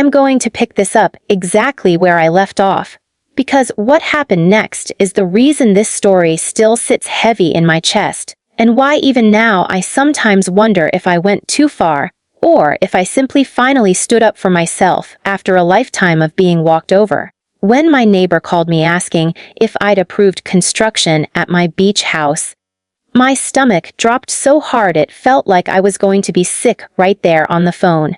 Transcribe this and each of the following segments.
I'm going to pick this up exactly where I left off, because what happened next is the reason this story still sits heavy in my chest, and why even now I sometimes wonder if I went too far, or if I simply finally stood up for myself after a lifetime of being walked over. When my neighbor called me asking if I'd approved construction at my beach house, my stomach dropped so hard it felt like I was going to be sick right there on the phone.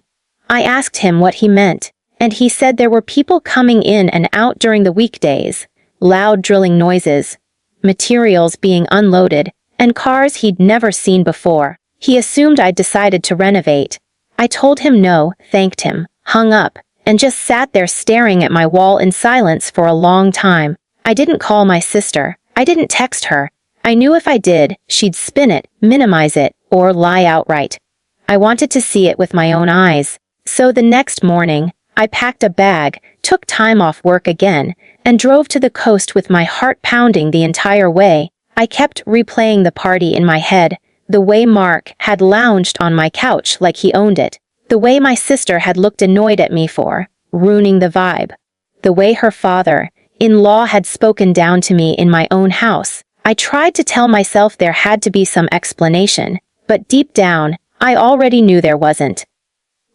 I asked him what he meant, and he said there were people coming in and out during the weekdays, loud drilling noises, materials being unloaded, and cars he'd never seen before. He assumed I'd decided to renovate. I told him no, thanked him, hung up, and just sat there staring at my wall in silence for a long time. I didn't call my sister. I didn't text her. I knew if I did, she'd spin it, minimize it, or lie outright. I wanted to see it with my own eyes. So the next morning, I packed a bag, took time off work again, and drove to the coast with my heart pounding the entire way. I kept replaying the party in my head, the way Mark had lounged on my couch like he owned it, the way my sister had looked annoyed at me for ruining the vibe, the way her father-in-law had spoken down to me in my own house. I tried to tell myself there had to be some explanation, but deep down, I already knew there wasn't.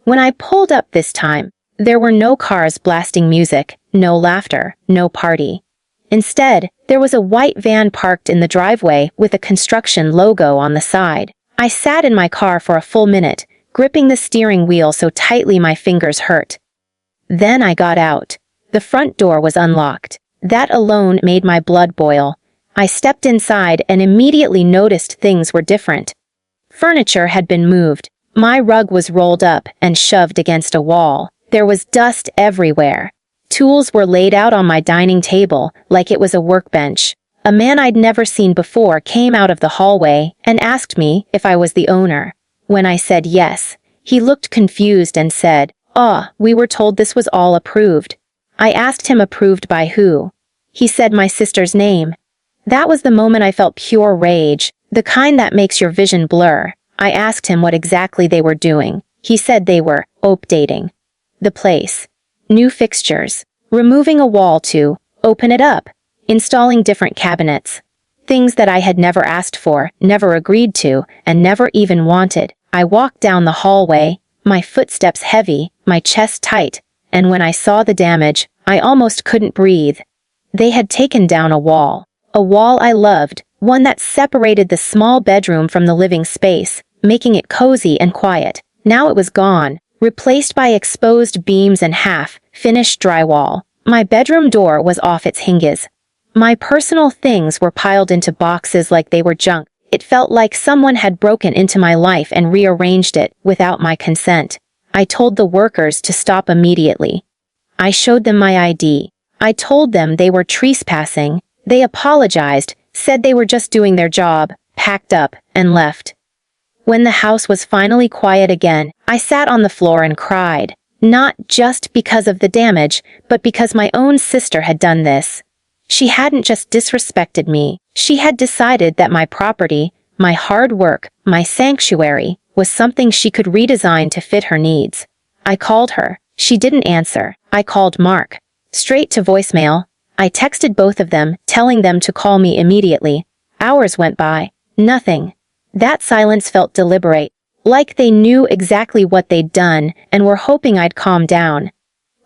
When I pulled up this time, there were no cars blasting music, no laughter, no party. Instead, there was a white van parked in the driveway with a construction logo on the side. I sat in my car for a full minute, gripping the steering wheel so tightly my fingers hurt. Then I got out. The front door was unlocked. That alone made my blood boil. I stepped inside and immediately noticed things were different. Furniture had been moved. My rug was rolled up and shoved against a wall. There was dust everywhere. Tools were laid out on my dining table like it was a workbench. A man I'd never seen before came out of the hallway and asked me if I was the owner. When I said yes, he looked confused and said, "Oh, we were told this was all approved." I asked him approved by who. He said my sister's name. That was the moment I felt pure rage, the kind that makes your vision blur. I asked him what exactly they were doing. He said they were updating the place. New fixtures, removing a wall to open it up, installing different cabinets. Things that I had never asked for, never agreed to, and never even wanted. I walked down the hallway, my footsteps heavy, my chest tight, and when I saw the damage, I almost couldn't breathe. They had taken down a wall I loved, one that separated the small bedroom from the living space, making it cozy and quiet. Now it was gone, replaced by exposed beams and half-finished drywall. My bedroom door was off its hinges. My personal things were piled into boxes like they were junk. It felt like someone had broken into my life and rearranged it without my consent. I told the workers to stop immediately. I showed them my ID. I told them they were trespassing. They apologized, said they were just doing their job, packed up, and left. When the house was finally quiet again, I sat on the floor and cried. Not just because of the damage, but because my own sister had done this. She hadn't just disrespected me. She had decided that my property, my hard work, my sanctuary, was something she could redesign to fit her needs. I called her. She didn't answer. I called Mark. Straight to voicemail. I texted both of them, telling them to call me immediately. Hours went by. Nothing. That silence felt deliberate, like they knew exactly what they'd done and were hoping I'd calm down.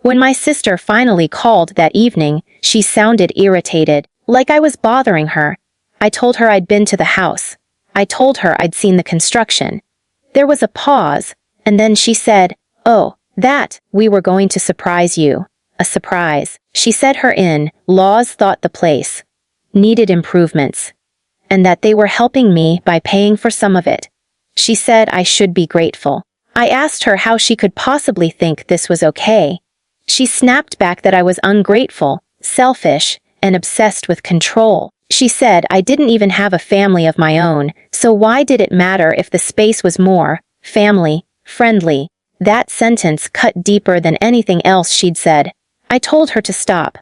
When my sister finally called that evening, she sounded irritated, like I was bothering her. I told her I'd been to the house. I told her I'd seen the construction. There was a pause, and then she said, "Oh, we were going to surprise you." A surprise. She said her in-laws thought the place needed improvements, and that they were helping me by paying for some of it. She said I should be grateful. I asked her how she could possibly think this was okay. She snapped back that I was ungrateful, selfish, and obsessed with control. She said I didn't even have a family of my own, so why did it matter if the space was more family-friendly? That sentence cut deeper than anything else she'd said. I told her to stop.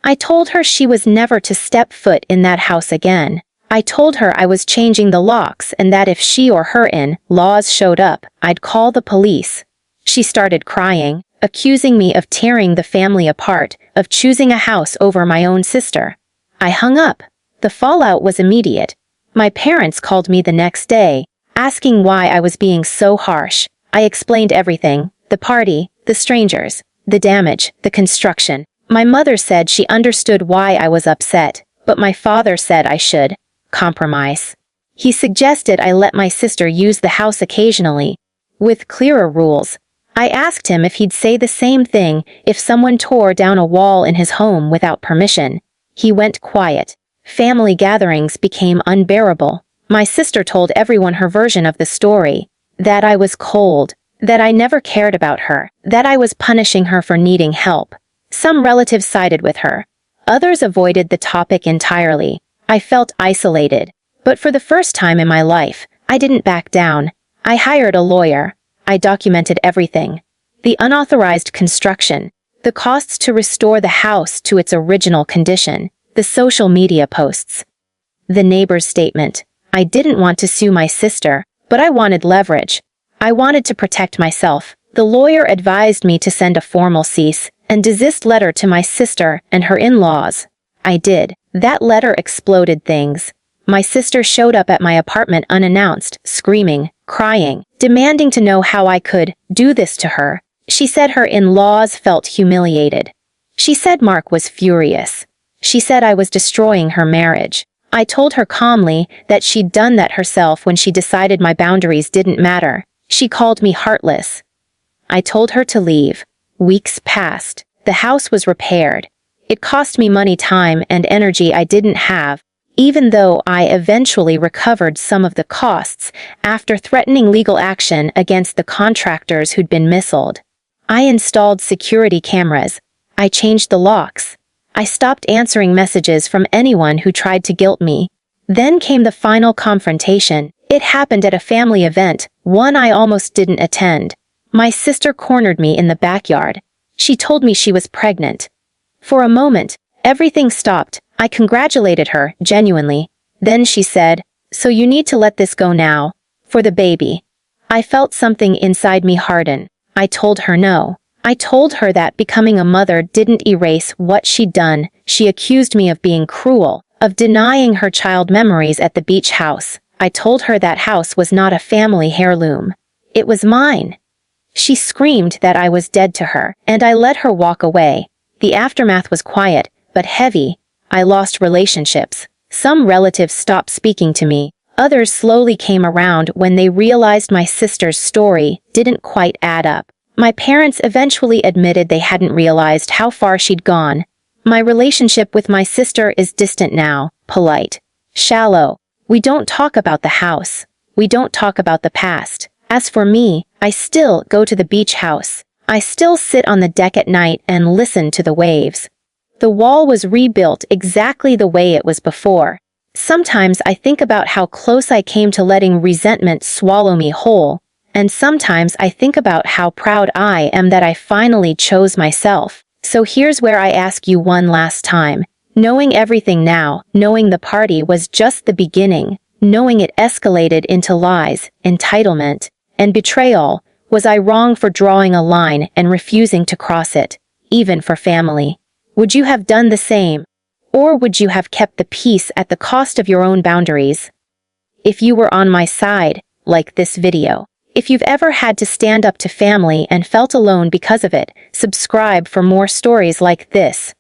I told her she was never to step foot in that house again. I told her I was changing the locks and that if she or her in-laws showed up, I'd call the police. She started crying. accusing me of tearing the family apart, of choosing a house over my own sister. I hung up. The fallout was immediate. My parents called me the next day, asking why I was being so harsh. I explained everything: the party, the strangers, the damage, the construction. My mother said she understood why I was upset, but my father said I should compromise. He suggested I let my sister use the house occasionally, with clearer rules. I asked him if he'd say the same thing if someone tore down a wall in his home without permission. He went quiet. Family gatherings became unbearable. My sister told everyone her version of the story: that I was cold, that I never cared about her, that I was punishing her for needing help. Some relatives sided with her. Others avoided the topic entirely. I felt isolated. But for the first time in my life, I didn't back down. I hired a lawyer. I documented everything: the unauthorized construction, the costs to restore the house to its original condition, the social media posts, the neighbor's statement. I didn't want to sue my sister, but I wanted leverage. I wanted to protect myself. The lawyer advised me to send a formal cease and desist letter to my sister and her in-laws. I did. That letter exploded things. My sister showed up at my apartment unannounced, screaming, crying, demanding to know how I could do this to her. She said her in-laws felt humiliated. She said Mark was furious. She said I was destroying her marriage. I told her calmly that she'd done that herself when she decided my boundaries didn't matter. She called me heartless. I told her to leave. Weeks passed. The house was repaired. It cost me money, time, and energy I didn't have, even though I eventually recovered some of the costs after threatening legal action against the contractors who'd been missold. I installed security cameras. I changed the locks. I stopped answering messages from anyone who tried to guilt me. Then came the final confrontation. It happened at a family event, one I almost didn't attend. My sister cornered me in the backyard. She told me she was pregnant. For a moment, everything stopped. I congratulated her, genuinely. Then she said, "So you need to let this go now. For the baby." I felt something inside me harden. I told her no. I told her that becoming a mother didn't erase what she'd done. She accused me of being cruel, of denying her child memories at the beach house. I told her that house was not a family heirloom. It was mine. She screamed that I was dead to her, and I let her walk away. The aftermath was quiet, but heavy. I lost relationships. Some relatives stopped speaking to me. Others slowly came around when they realized my sister's story didn't quite add up. My parents eventually admitted they hadn't realized how far she'd gone. My relationship with my sister is distant now, polite, shallow. We don't talk about the house. We don't talk about the past. As for me, I still go to the beach house. I still sit on the deck at night and listen to the waves. The wall was rebuilt exactly the way it was before. Sometimes I think about how close I came to letting resentment swallow me whole, and sometimes I think about how proud I am that I finally chose myself. So here's where I ask you one last time. Knowing everything now, knowing the party was just the beginning, knowing it escalated into lies, entitlement, and betrayal, was I wrong for drawing a line and refusing to cross it, even for family? Would you have done the same? Or would you have kept the peace at the cost of your own boundaries? If you were on my side, like this video. If you've ever had to stand up to family and felt alone because of it, subscribe for more stories like this.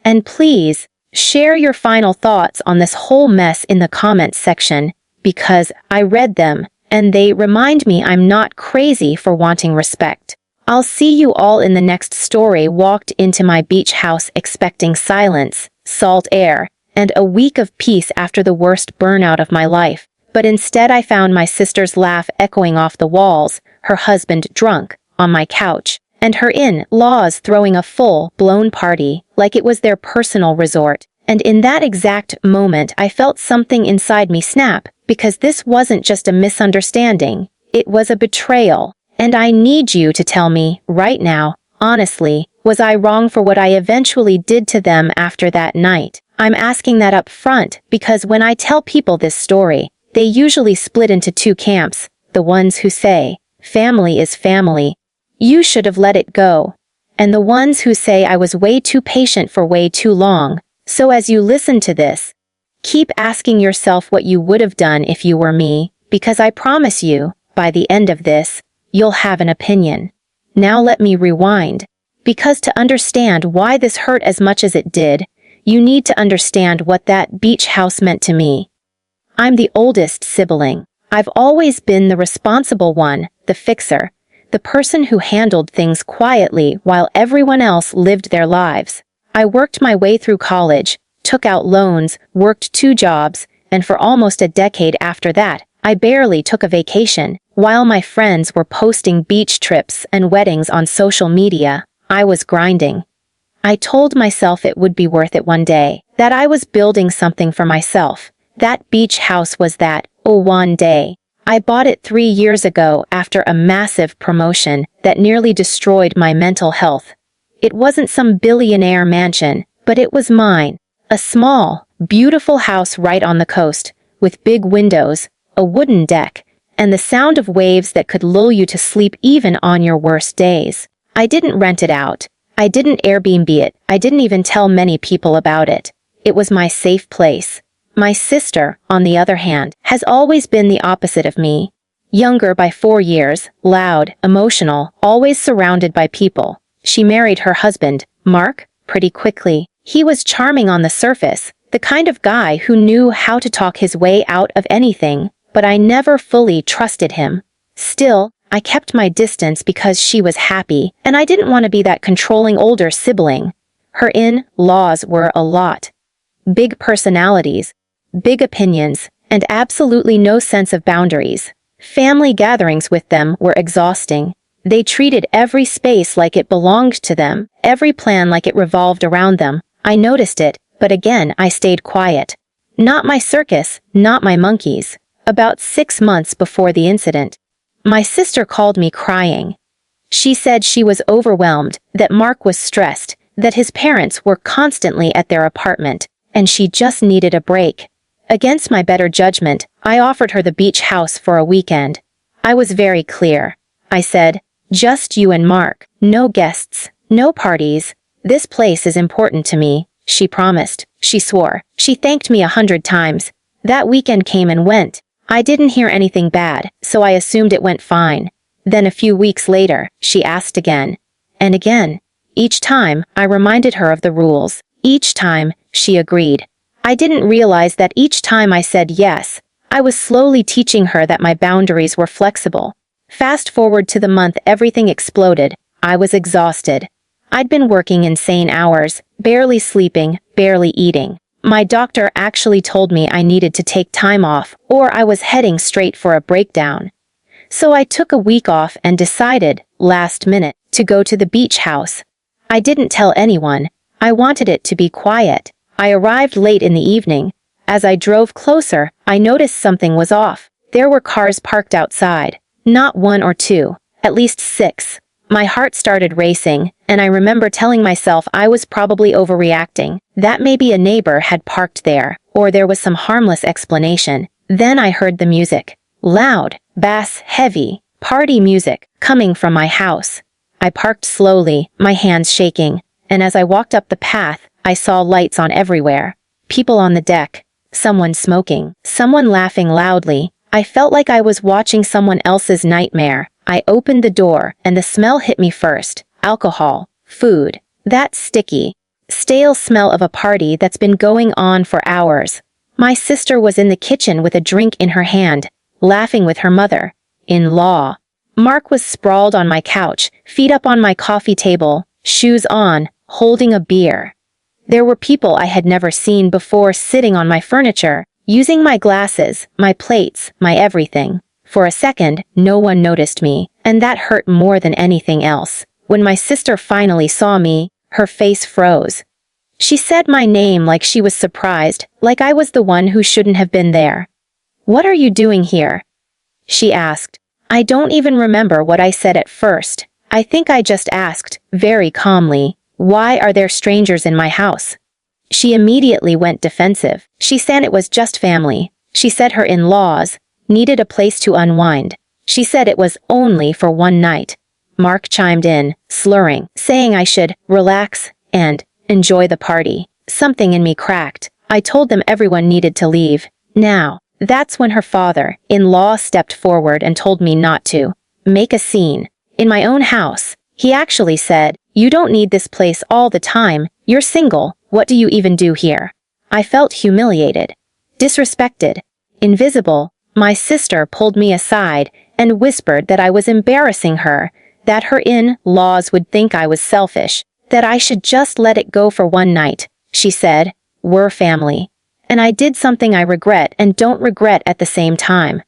And please, share your final thoughts on this whole mess in the comments section, because I read them, and they remind me I'm not crazy for wanting respect. I'll see you all in the next story. Walked into my beach house expecting silence, salt air, and a week of peace after the worst burnout of my life. But instead I found my sister's laugh echoing off the walls, her husband drunk, on my couch, and her in-laws throwing a full-blown party, like it was their personal resort. And in that exact moment I felt something inside me snap, because this wasn't just a misunderstanding, it was a betrayal. And I need you to tell me, right now, honestly, was I wrong for what I eventually did to them after that night? I'm asking that up front, because when I tell people this story, they usually split into two camps: the ones who say, family is family. You should have let it go. and the ones who say I was way too patient for way too long. So as you listen to this, keep asking yourself what you would have done if you were me, because I promise you, by the end of this, you'll have an opinion. Now let me rewind. Because to understand why this hurt as much as it did, you need to understand what that beach house meant to me. I'm the oldest sibling. I've always been the responsible one, the fixer, the person who handled things quietly while everyone else lived their lives. I worked my way through college, took out loans, worked 2 jobs, and for almost a decade after that, I barely took a vacation. While my friends were posting beach trips and weddings on social media, I was grinding. I told myself it would be worth it one day, that I was building something for myself. That beach house was that, one day. I bought it 3 years ago after a massive promotion that nearly destroyed my mental health. It wasn't some billionaire mansion, but it was mine. A small, beautiful house right on the coast, with big windows, a wooden deck, and the sound of waves that could lull you to sleep even on your worst days. I didn't rent it out. I didn't Airbnb it. I didn't even tell many people about it. It was my safe place. My sister, on the other hand, has always been the opposite of me. Younger by 4 years, loud, emotional, always surrounded by people. She married her husband, Mark, pretty quickly. He was charming on the surface, the kind of guy who knew how to talk his way out of anything, but I never fully trusted him. Still, I kept my distance because she was happy, and I didn't want to be that controlling older sibling. Her in-laws were a lot. Big personalities, big opinions, and absolutely no sense of boundaries. Family gatherings with them were exhausting. They treated every space like it belonged to them, every plan like it revolved around them. I noticed it, but again I stayed quiet. Not my circus, not my monkeys. About 6 months before the incident, my sister called me crying. She said she was overwhelmed, that Mark was stressed, that his parents were constantly at their apartment, and she just needed a break. Against my better judgment, I offered her the beach house for a weekend. I was very clear. I said, just you and Mark, no guests, no parties. This place is important to me, she promised. She swore. She thanked me 100 times. That weekend came and went. I didn't hear anything bad, so I assumed it went fine. Then a few weeks later, she asked again. And again. Each time, I reminded her of the rules. Each time, she agreed. I didn't realize that each time I said yes, I was slowly teaching her that my boundaries were flexible. Fast forward to the month everything exploded. I was exhausted. I'd been working insane hours, barely sleeping, barely eating. My doctor actually told me I needed to take time off, or I was heading straight for a breakdown. So I took a week off and decided, last minute, to go to the beach house. I didn't tell anyone. I wanted it to be quiet. I arrived late in the evening. As I drove closer, I noticed something was off. There were cars parked outside. Not 1 or 2, at least 6. My heart started racing, and I remember telling myself I was probably overreacting, that maybe a neighbor had parked there, or there was some harmless explanation. Then I heard the music. Loud, bass, heavy, party music, coming from my house. I parked slowly, my hands shaking, and as I walked up the path, I saw lights on everywhere. People on the deck, someone smoking, someone laughing loudly. I felt like I was watching someone else's nightmare. I opened the door, and the smell hit me first. Alcohol, food, that sticky, stale smell of a party that's been going on for hours. My sister was in the kitchen with a drink in her hand, laughing with her mother-in-law. Mark was sprawled on my couch, feet up on my coffee table, shoes on, holding a beer. There were people I had never seen before sitting on my furniture, using my glasses, my plates, my everything. For a second, no one noticed me, and that hurt more than anything else. When my sister finally saw me, her face froze. She said my name like she was surprised, like I was the one who shouldn't have been there. "What are you doing here?" she asked. I don't even remember what I said at first. I think I just asked, very calmly, "Why are there strangers in my house?" She immediately went defensive. She said it was just family. She said her in-laws needed a place to unwind. She said it was only for one night. Mark chimed in, slurring, saying I should relax and enjoy the party. Something in me cracked. I told them everyone needed to leave. Now, that's when her father-in-law stepped forward and told me not to make a scene. In my own house, he actually said, "You don't need this place all the time. You're single. What do you even do here?" I felt humiliated, disrespected, invisible. My sister pulled me aside and whispered that I was embarrassing her, that her in-laws would think I was selfish, that I should just let it go for one night. She said, "We're family." And I did something I regret and don't regret at the same time.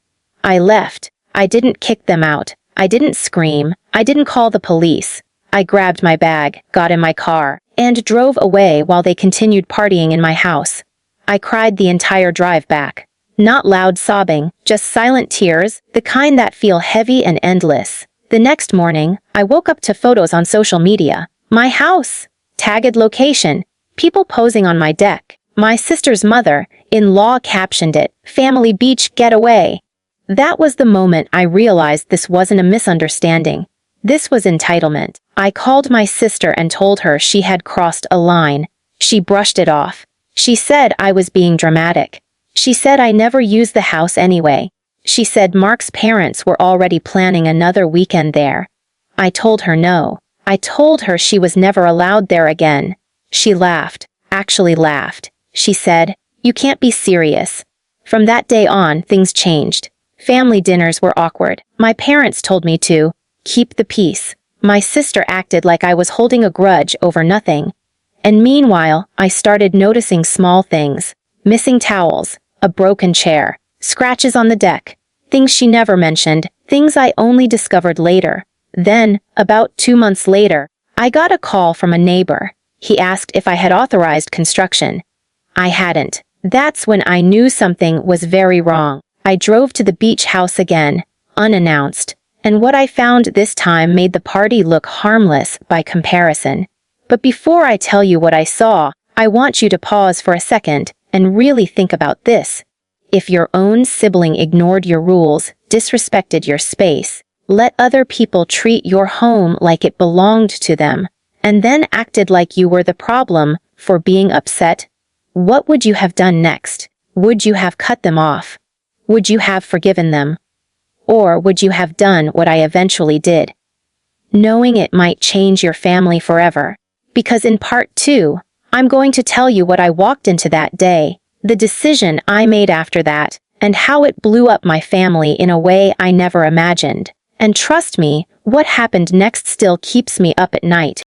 I left. I didn't kick them out. I didn't scream. I didn't call the police. I grabbed my bag, got in my car, and drove away while they continued partying in my house. I cried the entire drive back. Not loud sobbing, just silent tears, the kind that feel heavy and endless. The next morning, I woke up to photos on social media. My house, tagged location, people posing on my deck. My sister's mother-in-law captioned it, "Family beach getaway." That was the moment I realized this wasn't a misunderstanding. This was entitlement. I called my sister and told her she had crossed a line. She brushed it off. She said I was being dramatic. She said I never used the house anyway. She said Mark's parents were already planning another weekend there. I told her no. I told her she was never allowed there again. She laughed, actually laughed. She said, "You can't be serious." From that day on, things changed. Family dinners were awkward. My parents told me to keep the peace. My sister acted like I was holding a grudge over nothing. And meanwhile, I started noticing small things. Missing towels, a broken chair, scratches on the deck. Things she never mentioned, things I only discovered later. Then, about 2 months later, I got a call from a neighbor. He asked if I had authorized construction. I hadn't. That's when I knew something was very wrong. I drove to the beach house again, unannounced, and what I found this time made the party look harmless by comparison. But before I tell you what I saw, I want you to pause for a second and really think about this. If your own sibling ignored your rules, disrespected your space, let other people treat your home like it belonged to them, and then acted like you were the problem for being upset, what would you have done next? Would you have cut them off? Would you have forgiven them? Or would you have done what I eventually did, knowing it might change your family forever? Because in part 2, I'm going to tell you what I walked into that day, the decision I made after that, and how it blew up my family in a way I never imagined. And trust me, what happened next still keeps me up at night.